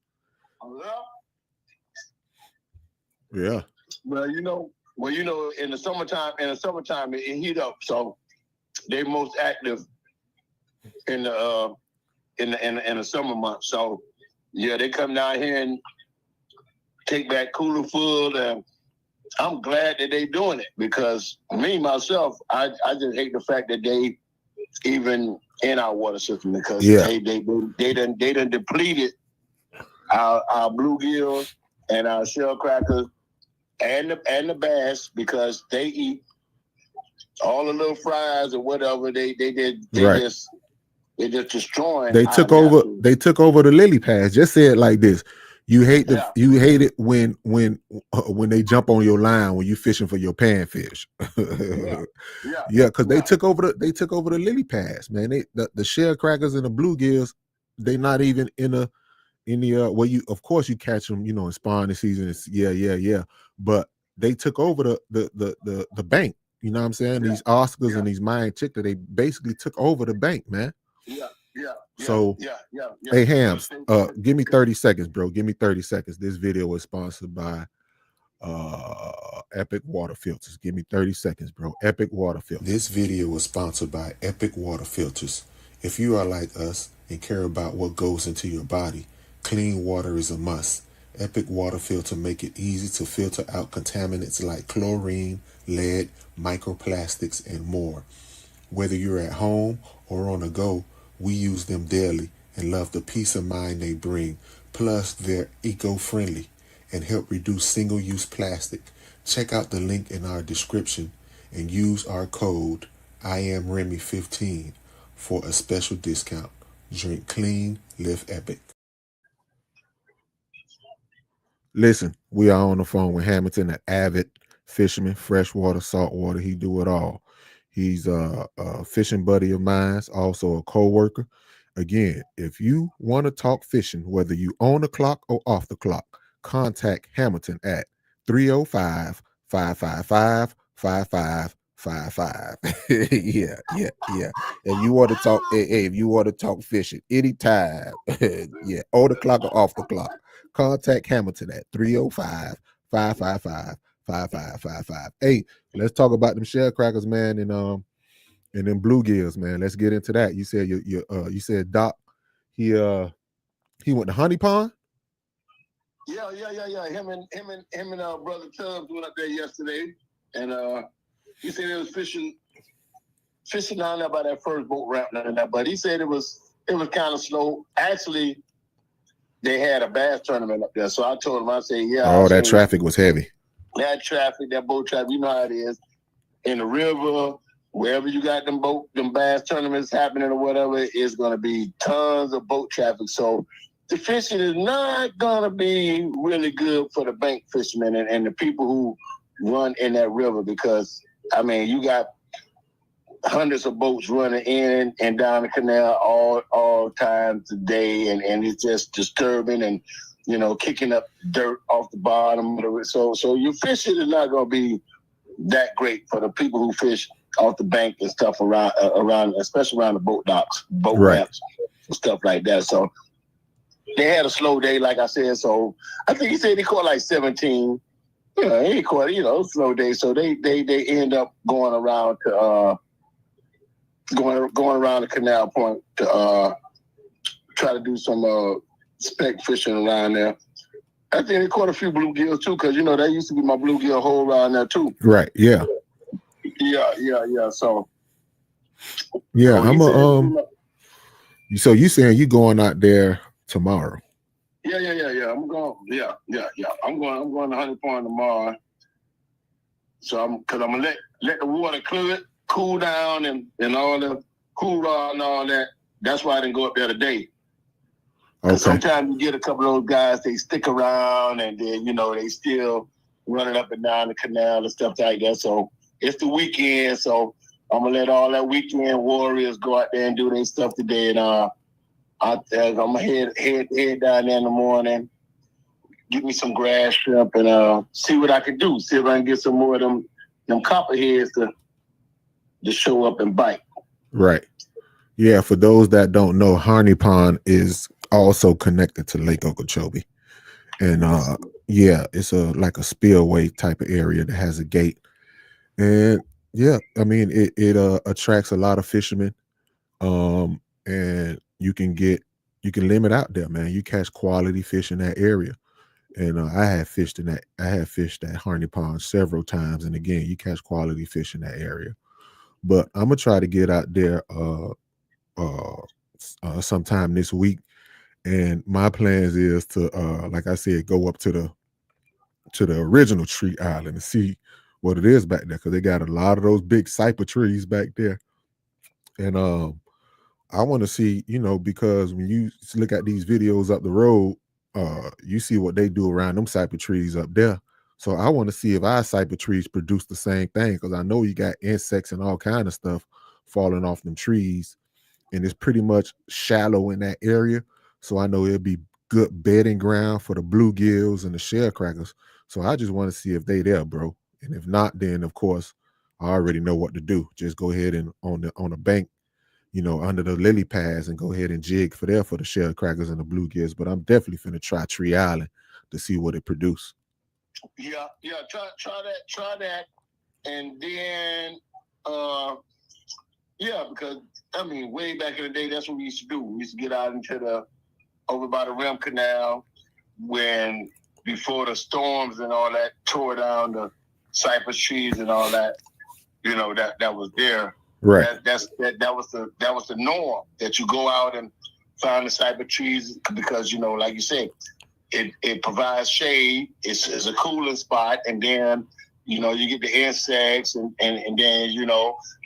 Yeah. Well, in the summertime it heat up, so they most active in the summer months. So yeah, they come down here and take back cooler food, and I'm glad that they doing it, because me myself, I just hate the fact that they even in our water system, because they done depleted our bluegills and our shellcrackers and the bass, because they eat all the little fries or whatever they just destroying. They took over the lily pads. Just say it like this: you hate it when they jump on your line when you fishing for your panfish. Because they took over the lily pads, man. The shellcrackers and the bluegills, they not even in the well, you of course you catch them, in spawning season. But they took over the bank. You know what I'm saying? These Oscars and these Mayan cichlid, they basically took over the bank, man. Hey, Hams, give me 30 seconds, bro. Give me 30 seconds. This video was sponsored by Epic Water Filters. Give me 30 seconds, bro. Epic Water Filters. This video was sponsored by Epic Water Filters. If you are like us and care about what goes into your body, clean water is a must. Epic Water Filter make it easy to filter out contaminants like chlorine, lead, microplastics, and more. Whether you're at home or on the go, we use them daily and love the peace of mind they bring. Plus, they're eco-friendly. and help reduce single-use plastic. Check out the link in our description and use our code i.am.remy15 for a special discount. Drink clean, live epic. Listen, we are on the phone with Hamilton, an avid fisherman, freshwater, saltwater. He do it all. He's a fishing buddy of mine, also a co-worker. Again, if you want to talk fishing, whether you on the clock or off the clock, contact Hamilton at 305-555-5555. Yeah. If you want to talk, if you want to talk fishing anytime, yeah, on the clock or off the clock, contact Hamilton at 305-555-5555. Hey, let's talk about them shellcrackers, man, and them bluegills, man. Let's get into that. You said you said Doc, he went to Honey Pond. Yeah. Him and brother Tubbs went up there yesterday, and he said he was fishing down there by that first boat ramp and that. But he said it was kind of slow. Actually, they had a bass tournament up there, so I told him, I said, yeah. Oh, that traffic was heavy. That traffic, that boat traffic, you know how it is in the river. Wherever you got them bass tournaments happening or whatever, it's going to be tons of boat traffic. So the fishing is not going to be really good for the bank fishermen and the people who run in that river, because, I mean, you got hundreds of boats running in and down the canal all times a day, and it's just disturbing and, you know, kicking up dirt off the bottom of it. So your fishing is not going to be that great for the people who fish off the bank and stuff around, especially around the boat docks, boat ramps, and stuff like that. So they had a slow day, like I said. So I think he said he caught like 17. You know, he caught, slow day. So they end up going around to going around the canal point to try to do some speck fishing around there. I think they caught a few bluegills too, because that used to be my bluegill hole around there too. Right. Yeah. Yeah. So. Yeah, So you saying you going out there tomorrow? Yeah. I'm going. Yeah. I'm going to Honey Pond tomorrow. So I'm gonna let the water cool down and all the cool rod and all that. That's why I didn't go up there today. Okay. Sometimes you get a couple of those guys, they stick around and then they still running up and down the canal and stuff like that. So it's the weekend, so I'm gonna let all that weekend warriors go out there and do their stuff today. And I'm gonna head down there in the morning, get me some grass shrimp, and see what I can do. See if I can get some more of them copperheads to show up and bite. Right. Yeah. For those that don't know, Honey Pond is also connected to Lake Okeechobee, and it's like a spillway type of area that has a gate. And yeah, I mean it attracts a lot of fishermen, and you can limit out there, man. You catch quality fish in that area, and I have fished at Harney Pond several times, and again, you catch quality fish in that area. But I'm gonna try to get out there sometime this week, and my plans is to like I said, go up to the original tree island and see what it is back there, because they got a lot of those big cyper trees back there. And I want to see, because when you look at these videos up the road, you see what they do around them cyper trees up there. So I want to see if our cyper trees produce the same thing, because I know you got insects and all kind of stuff falling off them trees, and it's pretty much shallow in that area. So I know it'll be good bedding ground for the bluegills and the shellcrackers. So I just want to see if they there, bro. And if not, then of course I already know what to do. Just go ahead and on the bank, under the lily pads, and go ahead and jig for the shellcrackers and the bluegills. But I'm definitely finna try Tree Island to see what it produce. Yeah. Try that, and then because I mean, way back in the day, that's what we used to do. We used to get out into over by the Rim Canal before the storms and all that tore down the cypress trees and all that. That was there. Right. That was the norm, that you go out and find the cypress trees, because like you said, it provides shade. It's a cooling spot, and then you get the insects, and then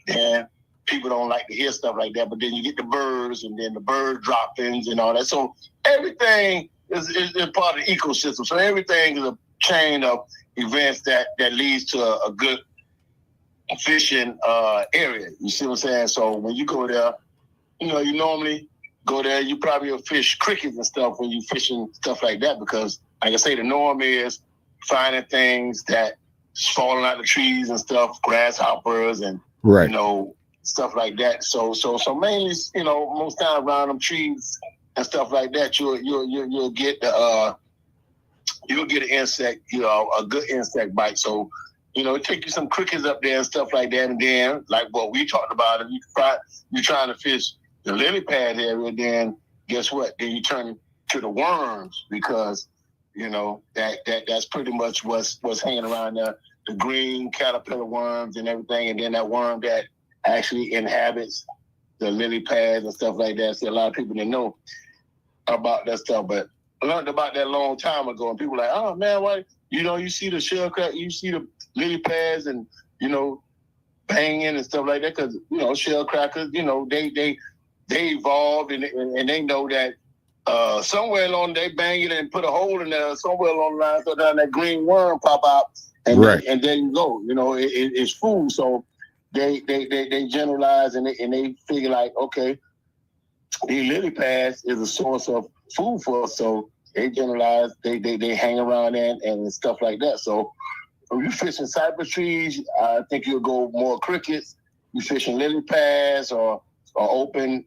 then people don't like to hear stuff like that. But then you get the birds, and then the bird droppings and all that. So everything is part of the ecosystem. So everything is a chain of events that leads to a good fishing area. You see what I'm saying? So when you go there, you normally go there, you probably will fish crickets and stuff when you fishing stuff like that, because like I say, the norm is finding things that's falling out of the trees and stuff, grasshoppers and stuff like that. So mainly, most times around them trees and stuff like that, you'll get the you'll get an insect, a good insect bite. So it take you some crickets up there and stuff like that, and then like what we talked about, if you're trying to fish the lily pad area, then guess what? Then you turn to the worms, because that's pretty much what's hanging around there. The green caterpillar worms and everything, and then that worm that actually inhabits the lily pads and stuff like that. So a lot of people didn't know about that stuff, but I learned about that a long time ago, and people were like, oh man, why you see the shellcracker, you see the lily pads and banging and stuff like that, because shellcrackers, they evolved, and they know that somewhere along they bang it and put a hole in there somewhere along the line, so down that green worm pop out, and and there you go. It's food. So they generalize, and they figure like, okay, these lily pads is a source of food for us. So they generalize, they hang around there and stuff like that. So if you fishing cypress trees, I think you'll go more crickets. You fishing lily pads or open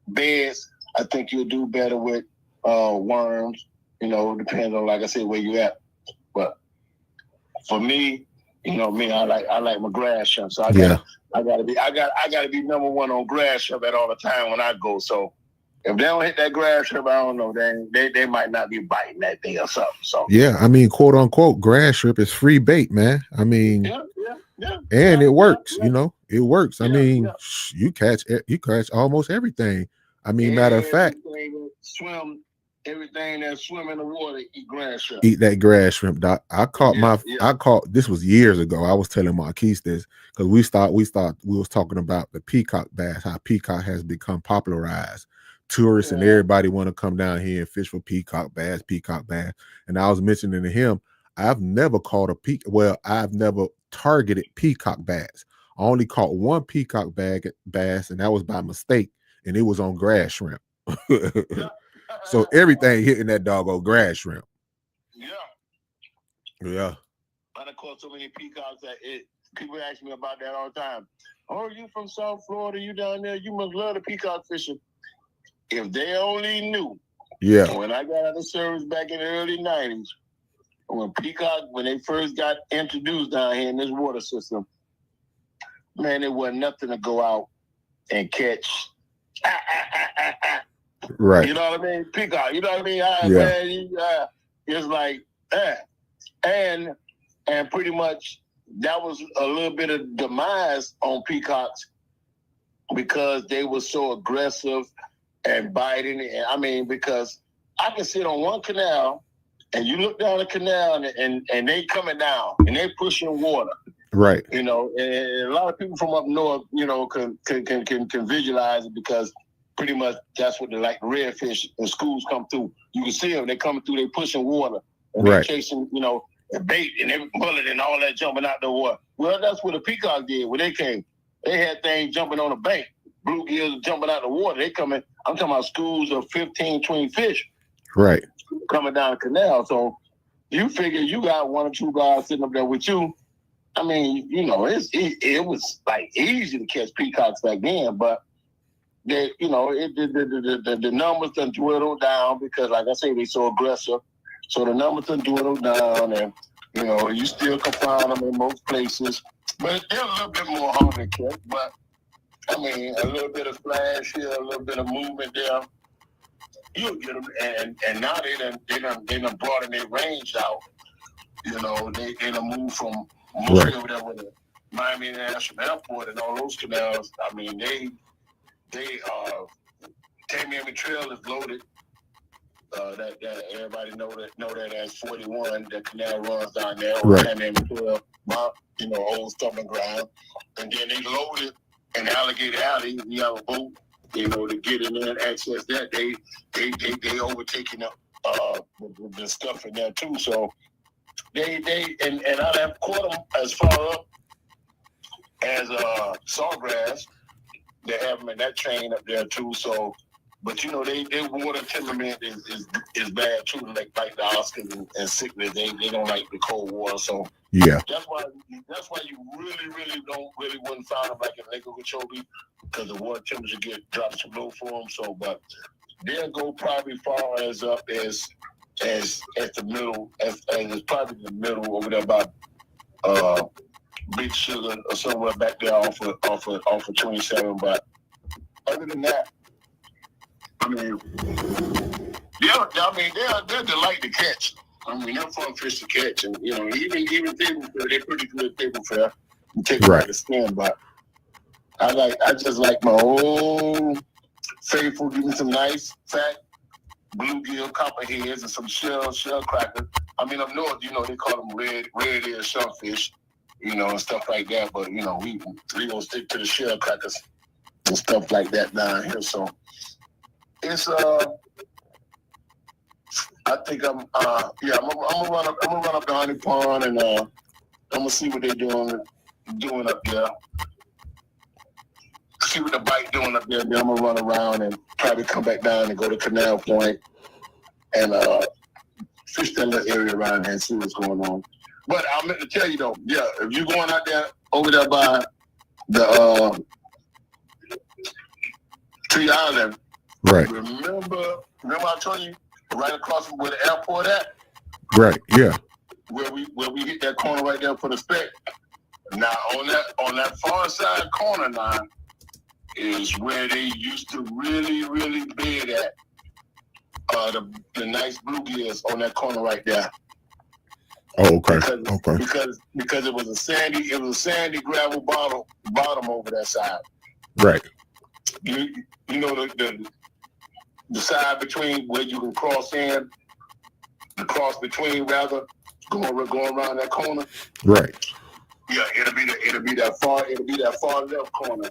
beds, I think you'll do better with worms. Depends on, like I said, where you at. But for me, I like my grass shrimp. So I gotta be number one on grass shrimp at all the time when I go. So if they don't hit that grass shrimp, I don't know. They might not be biting that thing or something. So yeah, I mean, quote unquote, grass shrimp is free bait, man. I mean, and it works. It works. I mean, you catch almost everything. I mean, matter of fact, everything that swim in the water eat grass shrimp. Eat that grass shrimp, Doc. I caught this was years ago. I was telling Marquise this because we was talking about the peacock bass, how peacock has become popularized. Tourists and everybody want to come down here and fish for peacock bass. And I was mentioning to him, I've never caught I've never targeted peacock bass. I only caught one peacock bass, and that was by mistake, and it was on grass shrimp. So everything hitting that doggone grass shrimp. Yeah. And I caught so many peacocks that people ask me about that all the time. Oh, you from South Florida? You down there? You must love the peacock fishing. If they only knew. Yeah. When I got out of service back in the early 90s, when they first got introduced down here in this water system, man, it wasn't nothing to go out and catch. Right. You know what I mean? Peacock. You know what I mean? Man, it's like that. And pretty much that was a little bit of demise on peacocks because they were so aggressive and biting. And I mean, because I can sit on one canal and you look down the canal and they coming down and they pushing water. Right. And a lot of people from up north, can visualize it because pretty much that's what the redfish and schools come through. You can see them, they coming through, they pushing water. And they're chasing, the bait and every bullet and all that jumping out the water. Well, that's what the peacock did when they came. They had things jumping on the bank. Bluegills jumping out the water. They coming, I'm talking about schools of 15, 20 fish. Right. Coming down the canal. So you figure you got one or two guys sitting up there with you. I mean, it was like easy to catch peacocks back then, but the numbers done dwindled down because, like I say, they so aggressive. So the numbers done dwindled down, and you still can find them in most places, but they're a little bit more hard to catch. But I mean, a little bit of flash here, a little bit of movement there, you'll get them. And now they done broaden their range out. They done moved from mostly over there with the Miami International Airport and all those canals. I mean, they Tamiami Trail is loaded. that everybody know that as 41. That canal runs down there, or Right. and then old stomping ground, and then they load it in Alligator Alley. You have a boat, to get in there and access that. They overtaking the stuff in there too. So they and I have caught them as far up as Sawgrass. They have them in that chain up there too. So, but their water temperament is bad too. Like the Oscars and Sickness, they don't like the cold water. So Yeah. that's why you really wouldn't find them like in Lake Okeechobee, because the water temperature drops too low for them. So, but they'll go probably far as up as the middle, as it's probably the middle over there by Big Sugar or somewhere back there off of 27. But other than that, I mean, they're delight to catch. I mean, they're fun fish to catch, and even table fare, they're pretty good table fare. You take them out the skin, but I just like my old faithful, give me some nice fat bluegill copperheads and some shellcracker. I mean, up north, they call them red-eared shellfish, and stuff like that. But we gonna stick to the shellcrackers and stuff like that down here. So it's I think I'm gonna run up the honey pond, and I'm gonna see what they're doing up there. See what the bite doing up there. Then I'm gonna run around and probably come back down and go to Canal Point and fish that little area around there and see what's going on. But I meant to tell you though, if you're going out there over there by the Tree Island, right? Remember I told you right across from where the airport at? Right. Yeah. Where we hit that corner right there for the spec. Now on that far side corner line is where they used to really bid at the nice bluegills on that corner right there. Oh, okay. Because it was a sandy gravel bottom over that side. Right. You know the side between where you can cross in, the cross between rather, going around that corner. Right. Yeah, it'll be that far left corner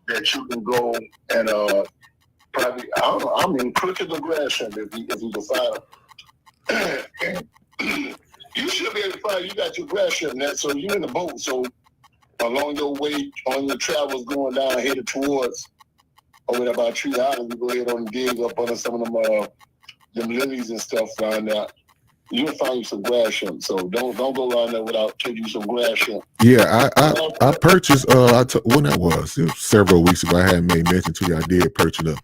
that you can go and probably cricket or grass shrimp if you can find them. You should be able to find. You got your grass shrimp net, so you're in the boat. So along your way on your travels going down headed towards over there by Tree Island, you go ahead on dig up under some of them lilies and stuff down there. You'll find you some grass shrimp. So don't go around there without taking you some grass shrimp. Yeah, I purchased when that was, it was several weeks ago. I hadn't made mention to you. I did purchase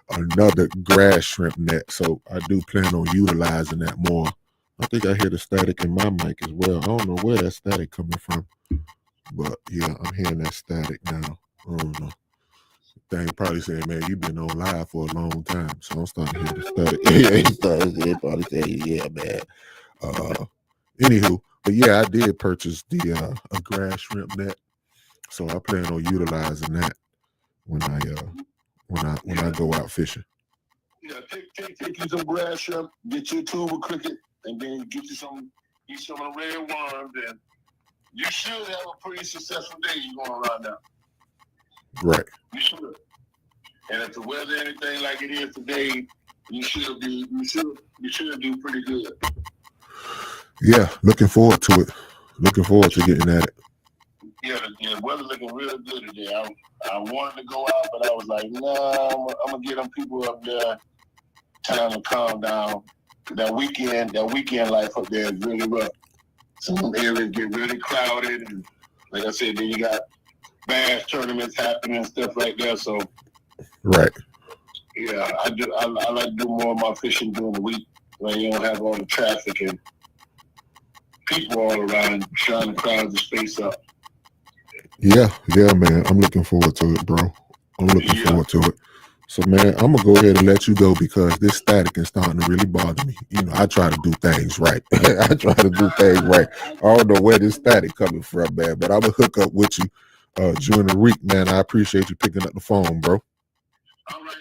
another grass shrimp net, so I do plan on utilizing that more. I think I hear the static in my mic as well. I don't know where that static coming from, but yeah, I'm hearing that static now. I don't know. Thing probably saying, man, you've been on live for a long time, so I'm starting to hear the static. He probably saying, yeah, man. Anywho, but yeah, I did purchase a grass shrimp net, so I plan on utilizing that when I go out fishing. Yeah, take you some grass shrimp, get you a tube of cricket, and then get you some of the red worms, and you should have a pretty successful day going around now. Right. You should. And if the weather anything like it is today, you should do pretty good. Yeah, looking forward to it. Looking forward to getting at it. Yeah, the weather looking real good today. I wanted to go out, but I was like, no, I'm gonna get them people up there time to calm down. That weekend life up there is really rough. Some areas get really crowded, and like I said, then you got bass tournaments happening and stuff like that. So, right. Yeah, I like to do more of my fishing during the week when you don't have all the traffic and people all around trying to crowd the space up. Yeah, man. I'm looking forward to it, bro. I'm looking forward to it. So, man, I'm going to go ahead and let you go because this static is starting to really bother me. I try to do things right. I don't know where this static coming from, man, but I'm going to hook up with you during the week, man. I appreciate you picking up the phone, bro. All right.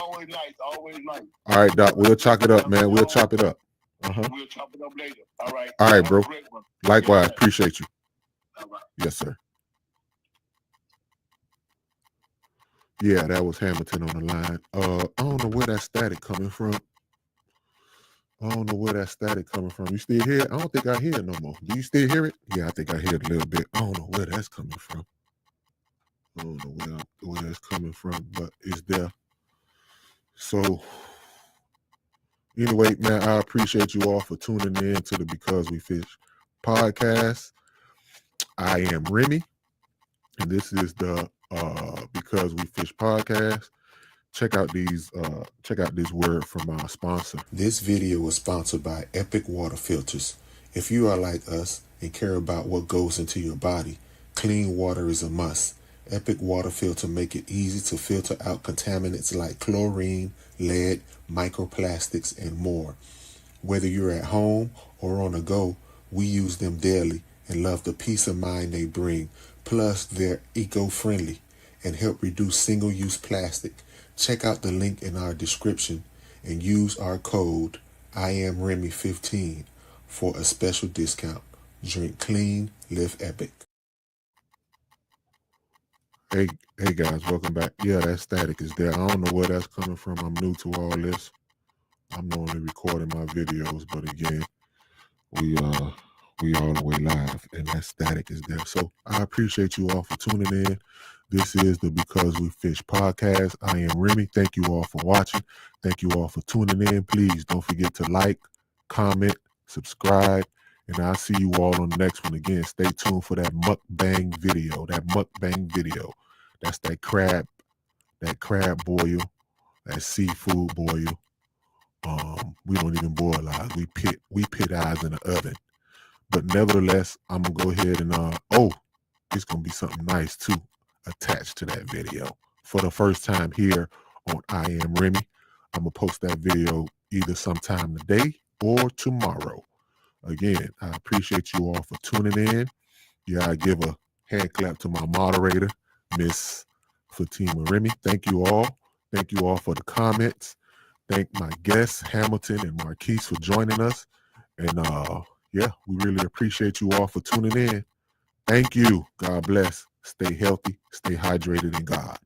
Always nice. Always nice. All right, Doc. We'll chop it up, man. We'll chop it up. We'll chop it up later. All right. All right, bro. Great one. Likewise. Appreciate you. All right. Yes, sir. Yeah, that was Hamilton on the line. I don't know where that static coming from. You still hear it? I don't think I hear it no more. Do you still hear it? Yeah, I think I hear it a little bit. I don't know where that's coming from. I don't know where that's coming from, but it's there. So, anyway, man, I appreciate you all for tuning in to the Because We Fish podcast. I am Remy, and this is the Because We Fish podcast. Check out this word from our sponsor. This video was sponsored by Epic Water Filters. If you are like us and care about what goes into your body, clean water is a must. Epic Water Filter make it easy to filter out contaminants like chlorine, lead, microplastics, and more. Whether you're at home or on the go, we use them daily and love the peace of mind they bring. Plus, they're eco-friendly and help reduce single-use plastic. Check out the link in our description and use our code i.am.remy15 for a special discount. Drink clean, live epic. Hey guys, welcome back. Yeah, that static is there. I don't know where that's coming from. I'm new to all this. I'm only recording my videos, but again, we all the way live and that static is there. So I appreciate you all for tuning in. This is the Because We Fish podcast. I am Remy. Thank you all for watching. Thank you all for tuning in. Please don't forget to like, comment, subscribe, and I'll see you all on the next one. Again, stay tuned for that mukbang video. That's that crab boil, that seafood boil. We don't even boil ours. We pit ours in the oven. But nevertheless, I'm gonna go ahead and it's gonna be something nice too attached to that video. For the first time here on I Am Remy, I'm gonna post that video either sometime today or tomorrow. Again, I appreciate you all for tuning in. Yeah, I give a hand clap to my moderator, Miss Fatima Remy. Thank you all. Thank you all for the comments. Thank my guests, Hamilton and Marquise, for joining us. And we really appreciate you all for tuning in. Thank you. God bless. Stay healthy, stay hydrated in God.